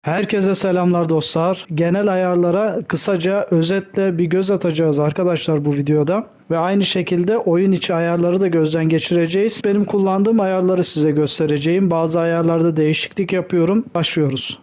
Herkese selamlar dostlar. Genel ayarlara kısaca özetle bir göz atacağız arkadaşlar bu videoda. Ve aynı şekilde oyun içi ayarları da gözden geçireceğiz. Benim kullandığım ayarları size göstereceğim. Bazı ayarlarda değişiklik yapıyorum. Başlıyoruz.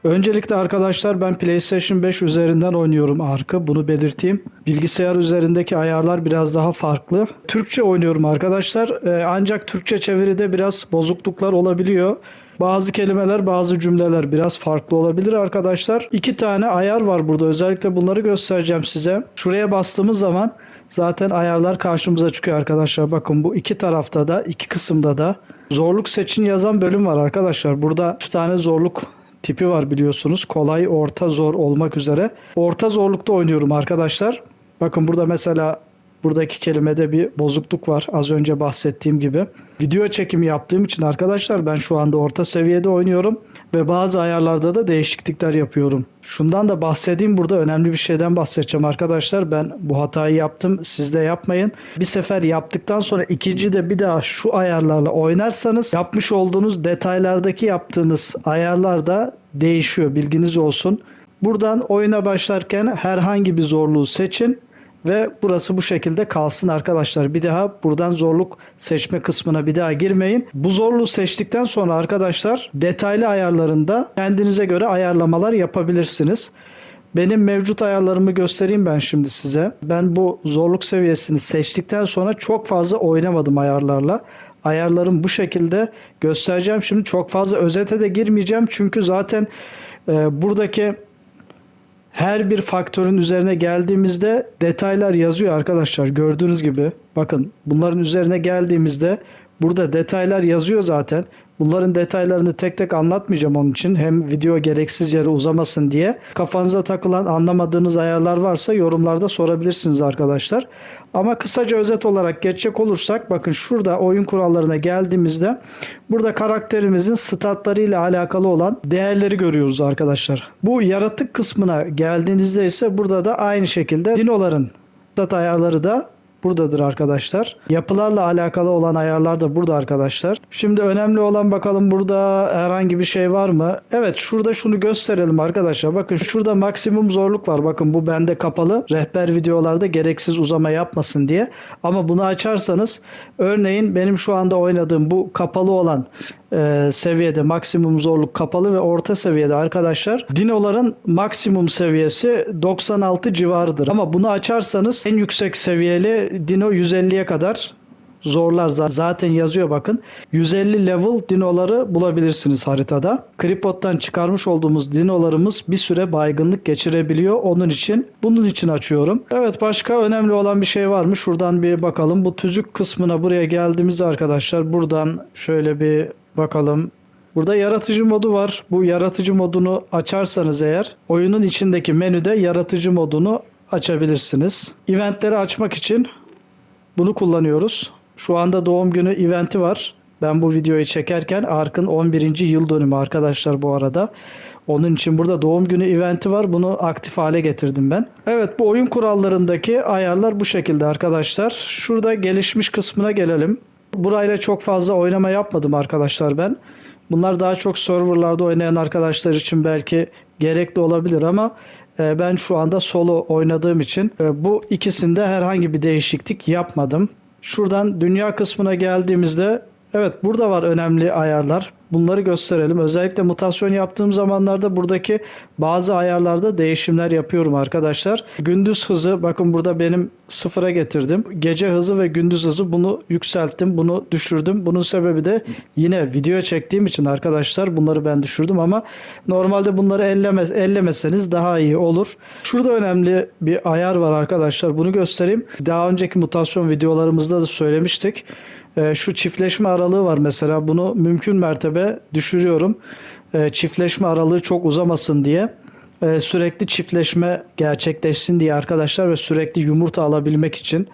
Öncelikle arkadaşlar ben PlayStation 5 üzerinden oynuyorum Ark'ı. Bunu belirteyim. Bilgisayar üzerindeki ayarlar biraz daha farklı. Türkçe oynuyorum arkadaşlar. Ancak Türkçe çeviride biraz bozukluklar olabiliyor. Bazı kelimeler, bazı cümleler biraz farklı olabilir arkadaşlar. İki tane ayar var burada. Özellikle bunları göstereceğim size. Şuraya bastığımız zaman zaten ayarlar karşımıza çıkıyor arkadaşlar. Bakın bu iki tarafta da, iki kısımda da zorluk seçin yazan bölüm var arkadaşlar. Burada 3 tane zorluk tipi var biliyorsunuz. Kolay, orta, zor olmak üzere. Orta zorlukta oynuyorum arkadaşlar. Bakın burada mesela buradaki kelimede bir bozukluk var. Az önce bahsettiğim gibi. Video çekimi yaptığım için arkadaşlar ben şu anda orta seviyede oynuyorum. Ve bazı ayarlarda da değişiklikler yapıyorum. Şundan da bahsedeyim. Burada önemli bir şeyden bahsedeceğim arkadaşlar. Ben bu hatayı yaptım. Siz de yapmayın. Bir sefer yaptıktan sonra ikinci de bir daha şu ayarlarla oynarsanız yapmış olduğunuz detaylardaki yaptığınız ayarlar da değişiyor. Bilginiz olsun. Buradan oyuna başlarken herhangi bir zorluğu seçin. Ve burası bu şekilde kalsın arkadaşlar. Bir daha buradan zorluk seçme kısmına bir daha girmeyin. Bu zorluğu seçtikten sonra arkadaşlar detaylı ayarlarında kendinize göre ayarlamalar yapabilirsiniz. Benim mevcut ayarlarımı göstereyim ben şimdi size. Ben bu zorluk seviyesini seçtikten sonra çok fazla oynamadım ayarlarla. Ayarlarım bu şekilde göstereceğim. Şimdi çok fazla özete de girmeyeceğim. Çünkü zaten buradaki her bir faktörün üzerine geldiğimizde detaylar yazıyor arkadaşlar. Gördüğünüz gibi bakın bunların üzerine geldiğimizde burada detaylar yazıyor zaten. Bunların detaylarını tek tek anlatmayacağım onun için. Hem video gereksiz yere uzamasın diye. Kafanıza takılan anlamadığınız ayarlar varsa yorumlarda sorabilirsiniz arkadaşlar. Ama kısaca özet olarak geçecek olursak bakın şurada oyun kurallarına geldiğimizde burada karakterimizin statlarıyla alakalı olan değerleri görüyoruz arkadaşlar. Bu yaratık kısmına geldiğinizde ise burada da aynı şekilde dinoların stat ayarları da buradadır arkadaşlar. Yapılarla alakalı olan ayarlar da burada arkadaşlar. Şimdi önemli olan bakalım burada herhangi bir şey var mı? Evet şurada şunu gösterelim arkadaşlar. Bakın şurada maksimum zorluk var. Bakın bu bende kapalı. Rehber videolarda gereksiz uzama yapmasın diye. Ama bunu açarsanız örneğin benim şu anda oynadığım bu kapalı olan seviyede maksimum zorluk kapalı ve orta seviyede arkadaşlar. Dinoların maksimum seviyesi 96 civarıdır. Ama bunu açarsanız en yüksek seviyeli dino 150'ye kadar zorlar zaten yazıyor bakın. 150 level dinoları bulabilirsiniz haritada. Kripot'tan çıkarmış olduğumuz dinolarımız bir süre baygınlık geçirebiliyor. Bunun için açıyorum. Evet başka önemli olan bir şey var mı? Şuradan bir bakalım. Bu tüzük kısmına buraya geldiğimizde arkadaşlar buradan şöyle bir bakalım. Burada yaratıcı modu var. Bu yaratıcı modunu açarsanız eğer oyunun içindeki menüde yaratıcı modunu açabilirsiniz. Eventleri açmak için bunu kullanıyoruz. Şu anda doğum günü eventi var. Ben bu videoyu çekerken Ark'ın 11. yıl dönümü arkadaşlar bu arada. Onun için burada doğum günü eventi var. Bunu aktif hale getirdim ben. Evet bu oyun kurallarındaki ayarlar bu şekilde arkadaşlar. Şurada gelişmiş kısmına gelelim. Burayla çok fazla oynama yapmadım arkadaşlar ben. Bunlar daha çok serverlarda oynayan arkadaşlar için belki gerekli olabilir ama ben şu anda solo oynadığım için bu ikisinde herhangi bir değişiklik yapmadım. Şuradan dünya kısmına geldiğimizde evet burada var önemli ayarlar. Bunları gösterelim. Özellikle mutasyon yaptığım zamanlarda buradaki bazı ayarlarda değişimler yapıyorum arkadaşlar. Gündüz hızı bakın burada benim sıfıra getirdim. Gece hızı ve gündüz hızı bunu yükselttim. Bunu düşürdüm. Bunun sebebi de yine video çektiğim için arkadaşlar bunları ben düşürdüm ama normalde bunları ellemeseniz daha iyi olur. Şurada önemli bir ayar var arkadaşlar. Bunu göstereyim. Daha önceki mutasyon videolarımızda da söylemiştik. Şu çiftleşme aralığı var mesela bunu mümkün mertebe düşürüyorum. Çiftleşme aralığı çok uzamasın diye. Sürekli çiftleşme gerçekleşsin diye arkadaşlar ve sürekli yumurta alabilmek için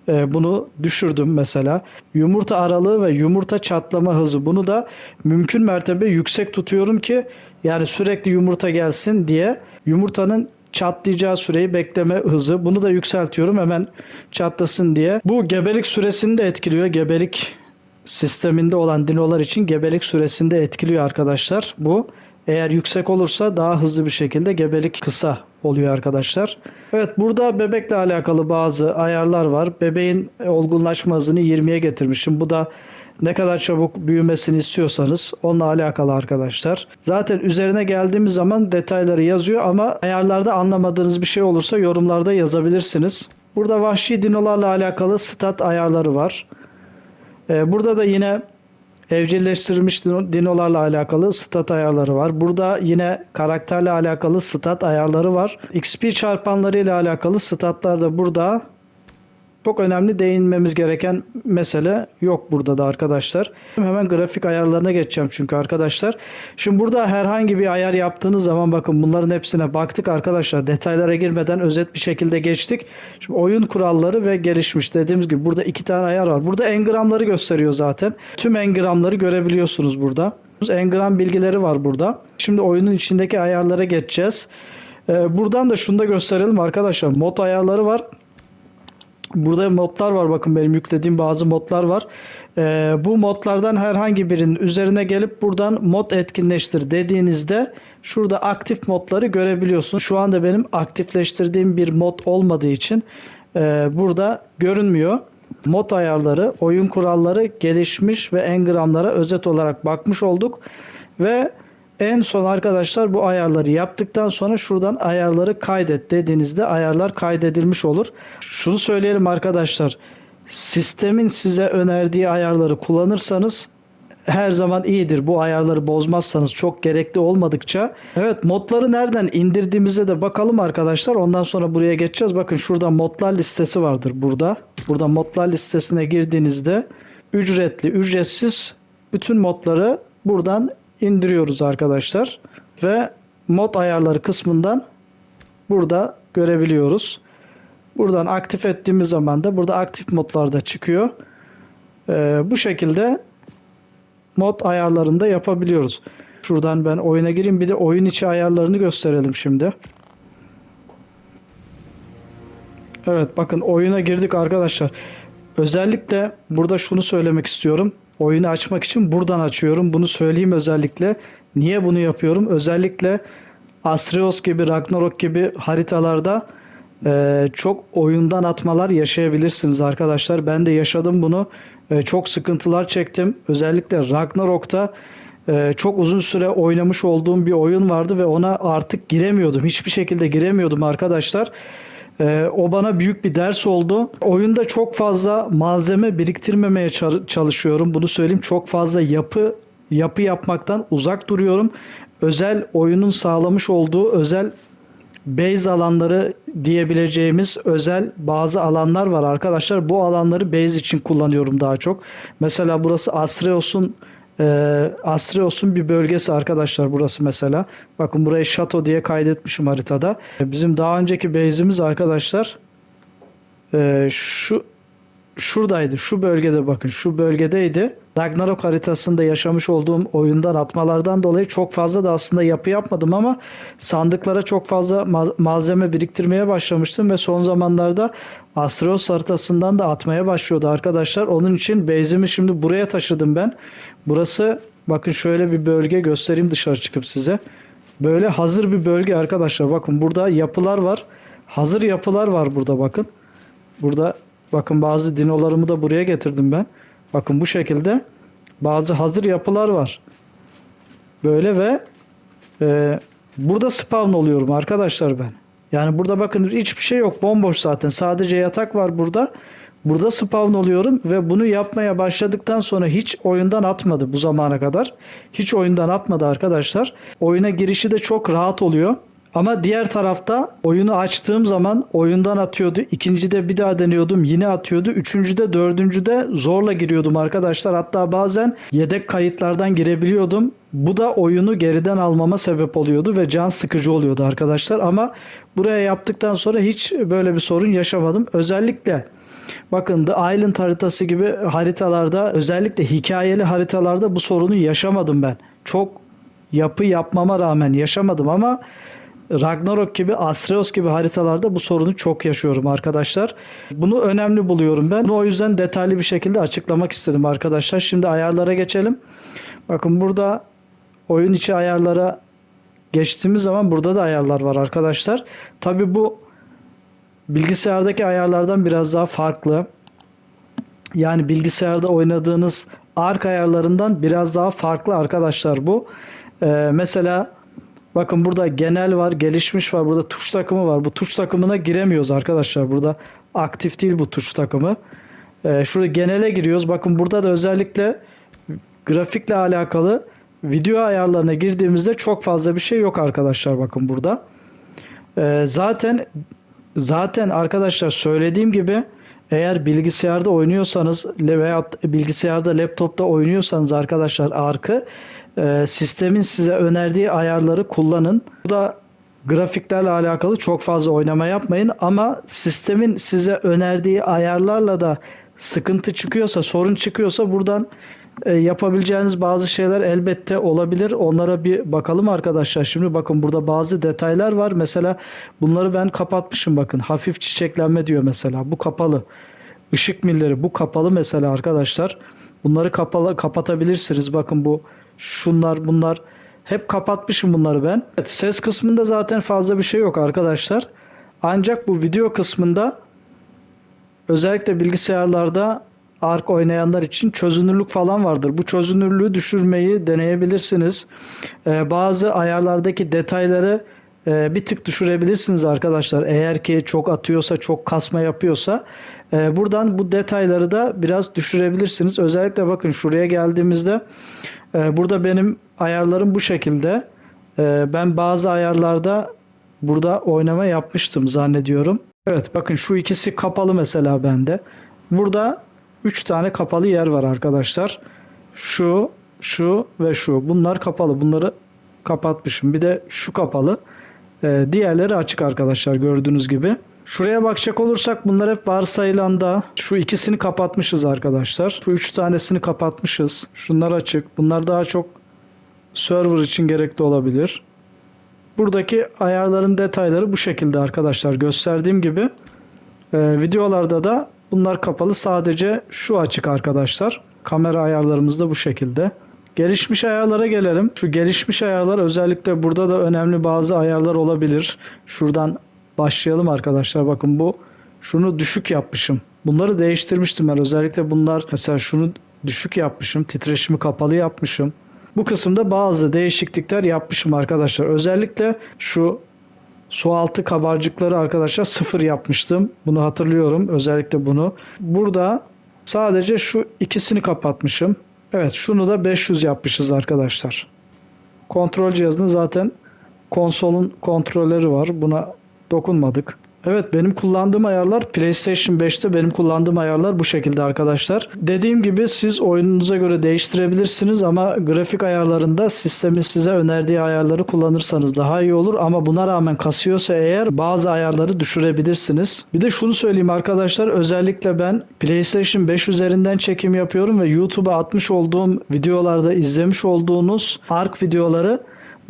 bunu düşürdüm mesela. Yumurta aralığı ve yumurta çatlama hızı bunu da mümkün mertebe yüksek tutuyorum ki yani sürekli yumurta gelsin diye yumurtanın çatlayacağı süreyi bekleme hızı. Bunu da yükseltiyorum hemen çatlasın diye. Bu gebelik süresini de etkiliyor. Gebelik sisteminde olan dinolar için gebelik süresinde etkiliyor arkadaşlar bu. Eğer yüksek olursa daha hızlı bir şekilde gebelik kısa oluyor arkadaşlar. Evet, burada bebekle alakalı bazı ayarlar var. Bebeğin olgunlaşma hızını 20'ye getirmişim. Bu da ne kadar çabuk büyümesini istiyorsanız onunla alakalı arkadaşlar. Zaten üzerine geldiğimiz zaman detayları yazıyor ama ayarlarda anlamadığınız bir şey olursa yorumlarda yazabilirsiniz. Burada vahşi dinolarla alakalı stat ayarları var. Burada da yine evcilleştirilmiş dinolarla alakalı stat ayarları var. Burada yine karakterle alakalı stat ayarları var. XP çarpanları ile alakalı statlar da burada. Çok önemli değinmemiz gereken mesele yok burada da arkadaşlar. Hemen grafik ayarlarına geçeceğim çünkü arkadaşlar. Şimdi burada herhangi bir ayar yaptığınız zaman bakın bunların hepsine baktık arkadaşlar. Detaylara girmeden özet bir şekilde geçtik. Şimdi oyun kuralları ve gelişmiş dediğimiz gibi burada 2 tane ayar var. Burada engramları gösteriyor zaten. Tüm engramları görebiliyorsunuz burada. Engram bilgileri var burada. Şimdi oyunun içindeki ayarlara geçeceğiz. Buradan da şunu da gösterelim arkadaşlar. Mod ayarları var. Burada modlar var, bakın benim yüklediğim bazı modlar var. Bu modlardan herhangi birinin üzerine gelip buradan mod etkinleştir dediğinizde şurada aktif modları görebiliyorsunuz. Şu anda benim aktifleştirdiğim bir mod olmadığı için burada görünmüyor. Mod ayarları, oyun kuralları, gelişmiş ve engramlara özet olarak bakmış olduk. Ve en son arkadaşlar bu ayarları yaptıktan sonra şuradan ayarları kaydet dediğinizde ayarlar kaydedilmiş olur. Şunu söyleyelim arkadaşlar. Sistemin size önerdiği ayarları kullanırsanız her zaman iyidir. Bu ayarları bozmazsanız çok gerekli olmadıkça. Evet, modları nereden indirdiğimize de bakalım arkadaşlar. Ondan sonra buraya geçeceğiz. Bakın şurada modlar listesi vardır burada. Burada modlar listesine girdiğinizde ücretli, ücretsiz bütün modları buradan indiriyoruz arkadaşlar. Ve mod ayarları kısmından burada görebiliyoruz. Buradan aktif ettiğimiz zaman da burada aktif modlarda çıkıyor. Bu şekilde mod ayarlarını da yapabiliyoruz. Şuradan ben oyuna gireyim. Bir de oyun içi ayarlarını gösterelim şimdi. Evet, bakın oyuna girdik arkadaşlar. Özellikle burada şunu söylemek istiyorum. Oyunu açmak için buradan açıyorum. Bunu söyleyeyim özellikle. Niye bunu yapıyorum? Özellikle Asrios gibi, Ragnarok gibi haritalarda çok oyundan atmalar yaşayabilirsiniz arkadaşlar. Ben de yaşadım bunu. Çok sıkıntılar çektim. Özellikle Ragnarok'ta çok uzun süre oynamış olduğum bir oyun vardı ve ona artık giremiyordum. Hiçbir şekilde giremiyordum arkadaşlar. O bana büyük bir ders oldu. Oyunda çok fazla malzeme biriktirmemeye çalışıyorum. Bunu söyleyeyim. Çok fazla yapı yapmaktan uzak duruyorum. Özel oyunun sağlamış olduğu özel base alanları diyebileceğimiz özel bazı alanlar var arkadaşlar. Bu alanları base için kullanıyorum daha çok. Mesela burası Astreos'un bir bölgesi arkadaşlar burası mesela. Bakın burayı Şato diye kaydetmişim haritada. Bizim daha önceki base'imiz arkadaşlar şuradaydı. Şu bölgede, bakın şu bölgedeydi. Ragnarok haritasında yaşamış olduğum oyundan atmalardan dolayı çok fazla da aslında yapı yapmadım ama sandıklara çok fazla malzeme biriktirmeye başlamıştım ve son zamanlarda Astros haritasından da atmaya başlıyordu arkadaşlar. Onun için base'imi şimdi buraya taşıdım ben. Burası, bakın şöyle bir bölge göstereyim dışarı çıkıp size. Böyle hazır bir bölge arkadaşlar. Bakın burada yapılar var. Hazır yapılar var burada bakın. Burada bakın bazı dinolarımı da buraya getirdim ben. Bakın bu şekilde bazı hazır yapılar var. Böyle ve burada spawn oluyorum arkadaşlar ben. Yani burada bakın hiçbir şey yok. Bomboş zaten. Sadece yatak var burada. Burada spawn oluyorum ve bunu yapmaya başladıktan sonra hiç oyundan atmadı bu zamana kadar. Hiç oyundan atmadı arkadaşlar. Oyuna girişi de çok rahat oluyor. Ama diğer tarafta oyunu açtığım zaman oyundan atıyordu. İkincide bir daha deniyordum, yine atıyordu. Üçüncüde, dördüncüde zorla giriyordum arkadaşlar. Hatta bazen yedek kayıtlardan girebiliyordum. Bu da oyunu geriden almama sebep oluyordu ve can sıkıcı oluyordu arkadaşlar. Ama buraya yaptıktan sonra hiç böyle bir sorun yaşamadım. Özellikle bakın The Island haritası gibi haritalarda, özellikle hikayeli haritalarda bu sorunu yaşamadım ben. Çok yapı yapmama rağmen yaşamadım ama Ragnarok gibi, Asreos gibi haritalarda bu sorunu çok yaşıyorum arkadaşlar. Bunu önemli buluyorum ben. Bunu o yüzden detaylı bir şekilde açıklamak istedim arkadaşlar. Şimdi ayarlara geçelim. Bakın burada oyun içi ayarlara geçtiğimiz zaman burada da ayarlar var arkadaşlar. Tabi bu bilgisayardaki ayarlardan biraz daha farklı. Yani bilgisayarda oynadığınız Ark ayarlarından biraz daha farklı arkadaşlar bu. Mesela bakın burada genel var, gelişmiş var, burada tuş takımı var. Bu tuş takımına giremiyoruz arkadaşlar. Burada aktif değil bu tuş takımı. Şurada genele giriyoruz. Bakın burada da özellikle grafikle alakalı video ayarlarına girdiğimizde çok fazla bir şey yok arkadaşlar. Bakın burada. Zaten arkadaşlar söylediğim gibi eğer bilgisayarda oynuyorsanız veya bilgisayarda laptopta oynuyorsanız arkadaşlar Ark'ı sistemin size önerdiği ayarları kullanın. Burada grafiklerle alakalı çok fazla oynama yapmayın ama sistemin size önerdiği ayarlarla da sıkıntı çıkıyorsa, sorun çıkıyorsa buradan yapabileceğiniz bazı şeyler elbette olabilir. Onlara bir bakalım arkadaşlar. Şimdi bakın burada bazı detaylar var. Mesela bunları ben kapatmışım bakın. Hafif çiçeklenme diyor mesela. Bu kapalı. Işık milleri bu kapalı mesela arkadaşlar. Bunları kapalı kapatabilirsiniz. Bakın bu bunlar hep kapatmışım bunları ben. Evet, ses kısmında zaten fazla bir şey yok arkadaşlar. Ancak bu video kısmında özellikle bilgisayarlarda Ark oynayanlar için çözünürlük falan vardır. Bu çözünürlüğü düşürmeyi deneyebilirsiniz. Bazı ayarlardaki detayları bir tık düşürebilirsiniz arkadaşlar. Eğer ki çok atıyorsa, çok kasma yapıyorsa buradan bu detayları da biraz düşürebilirsiniz. Özellikle bakın şuraya geldiğimizde burada benim ayarlarım bu şekilde. Ben bazı ayarlarda burada oynama yapmıştım zannediyorum. Evet bakın şu ikisi kapalı mesela bende. Burada 3 tane kapalı yer var arkadaşlar. Şu ve şu. Bunlar kapalı. Bunları kapatmışım. Bir de şu kapalı. Diğerleri açık arkadaşlar gördüğünüz gibi. Şuraya bakacak olursak bunlar hep varsayılanda. Şu ikisini kapatmışız arkadaşlar. Şu 3 tanesini kapatmışız. Şunlar açık. Bunlar daha çok server için gerekli olabilir. Buradaki ayarların detayları bu şekilde arkadaşlar. Gösterdiğim gibi videolarda da bunlar kapalı. Sadece şu açık arkadaşlar. Kamera ayarlarımız da bu şekilde. Gelişmiş ayarlara gelelim. Şu gelişmiş ayarlar özellikle burada da önemli bazı ayarlar olabilir. Şuradan başlayalım arkadaşlar. Bakın şunu düşük yapmışım. Bunları değiştirmiştim ben. Özellikle bunlar mesela şunu düşük yapmışım. Titreşimi kapalı yapmışım. Bu kısımda bazı değişiklikler yapmışım arkadaşlar. Özellikle şu su altı kabarcıkları arkadaşlar 0 yapmıştım. Bunu hatırlıyorum. Özellikle bunu. Burada sadece şu ikisini kapatmışım. Evet şunu da 500 yapmışız arkadaşlar. Kontrol cihazının zaten konsolun kontrolleri var. Buna dokunmadık. Evet benim kullandığım ayarlar PlayStation 5'te benim kullandığım ayarlar bu şekilde arkadaşlar. Dediğim gibi siz oyununuza göre değiştirebilirsiniz ama grafik ayarlarında sistemin size önerdiği ayarları kullanırsanız daha iyi olur ama buna rağmen kasıyorsa eğer bazı ayarları düşürebilirsiniz. Bir de şunu söyleyeyim arkadaşlar, özellikle ben PlayStation 5 üzerinden çekim yapıyorum ve YouTube'a atmış olduğum videolarda izlemiş olduğunuz Ark videoları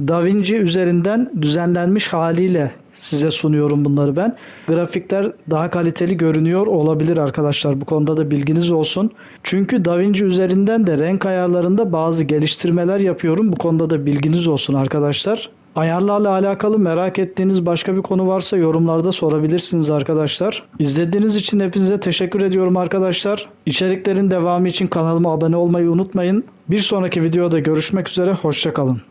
DaVinci üzerinden düzenlenmiş haliyle size sunuyorum bunları ben. Grafikler daha kaliteli görünüyor olabilir arkadaşlar. Bu konuda da bilginiz olsun. Çünkü DaVinci üzerinden de renk ayarlarında bazı geliştirmeler yapıyorum. Bu konuda da bilginiz olsun arkadaşlar. Ayarlarla alakalı merak ettiğiniz başka bir konu varsa yorumlarda sorabilirsiniz arkadaşlar. İzlediğiniz için hepinize teşekkür ediyorum arkadaşlar. İçeriklerin devamı için kanalıma abone olmayı unutmayın. Bir sonraki videoda görüşmek üzere. Hoşça kalın.